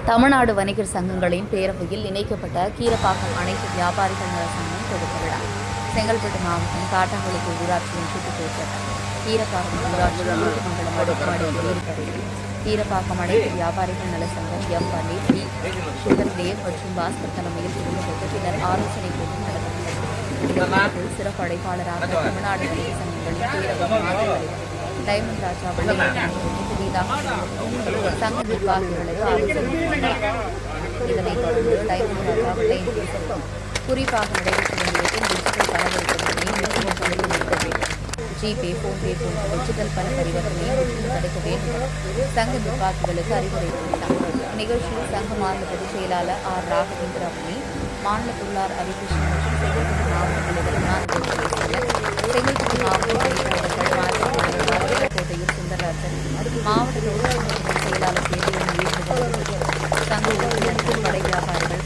தமிழ்நாடு வணிகர் சங்கங்களின் பேரவையில் இணைக்கப்பட்ட கீரப்பாக்கம் அனைத்து வியாபாரிகள் நல சங்கம் தொடக்க விழா. செங்கல்பட்டு மாவட்டம் காட்டாங்குளத்தூர் ஊராட்சி ஒன்றியத்துக்கு உட்பட்ட கீரப்பாக்கம் ஊராட்சி மங்கலம் அடுக்குமாடி குடியிருப்பறையில் கீரப்பாக்கம் அனைத்து வியாபாரிகள் நல சங்கம் எம் பன்னீர், பி சுகர்தேவ் மற்றும் பாஸ்கர் தலைமையில் குழுமப்பட்டு பின்னர் ஆலோசனை கூட்டம் நடத்தப்பட்டது. சிறப்பு அழைப்பாளராக தமிழ்நாடு வணிகர் சங்கங்களின் பேரவை மாநில டைமண்ட் ராஜா சங்க நிர்வாகிகளுக்கு இதனைத் தொடர்ந்து டைமண்ட் ராஜா வெள்ளையன் குறிப்பாக நடைபெற்ற நிலையத்தில் டிஜிட்டல் பண பரிவர்த்தனை ஜிபே, போன்பே போன்ற டிஜிட்டல் பண பரிவர்த்தனையை முற்றிலும் தடுக்க வேண்டும் சங்க நிர்வாகிகளுக்கு அறிவுரை கூறினார். நிகழ்ச்சியில் சங்க மாநில பொதுச் செயலாளர் ஆர் ராகவேந்திர அம்மணி, மாநில பொருளாளர் ஹரிகிருஷ்ணன் மற்றும் செங்கல்பட்டு மாவட்ட தலைவர் செங்கல்பட்டு மாவட்ட கோட்டையில் சுந்தரராஜன், மாவட்ட தொழிலாளர் செயலாளர் சங்க உறுப்பினர்கள், கடை வியாபாரிகள்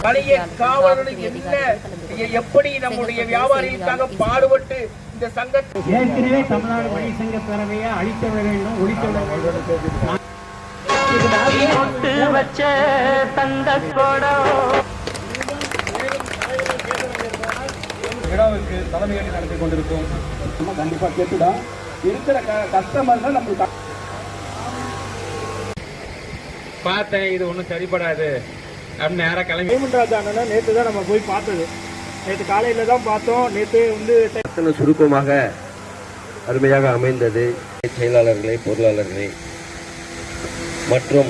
எப்படி நம்முடைய வியாபாரிகளுக்காக பாடுபட்டு இந்த சங்கத்தை ஏற்கனவே தமிழ்நாடு வணிக சங்க பேரவையை அழித்து விட வேண்டும், ஒழித்து விட வேண்டும். விழாவுக்கு தலைமையேற்று நடத்தி கொண்டிருக்கோம். கண்டிப்பா கேட்டுடா இருக்கிற கஸ்டமர்கள் நம்மளுக்கு பார்த்தேன், இது ஒன்றும் சரிப்படாது அப்படின்னு நேராக கிளம்பி ராஜா அண்ணன் நேற்று தான் நம்ம போய் பார்த்தது. நேற்று காலையில தான் பார்த்தோம். நேற்று வந்து சுருக்கமாக அருமையாக அமைந்தது. செயலாளர்களை, பொருளாளர்களை மற்றும்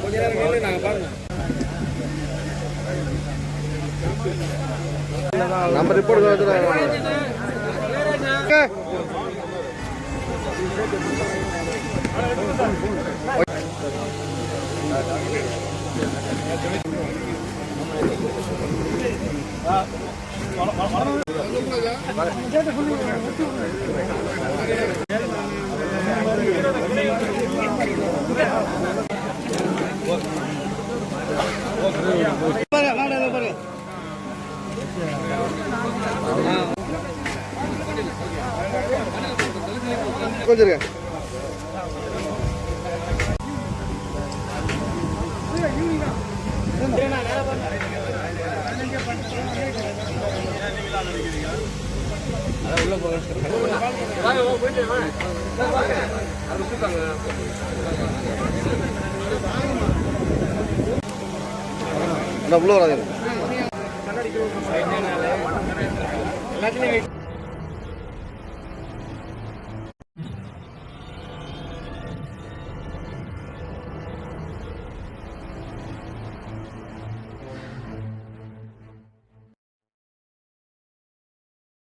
கொஞ்ச நேரம் நாங்க பாருங்க நம்ம ரிப்போர்ட் கொஞ்சம் உள்ள வராது.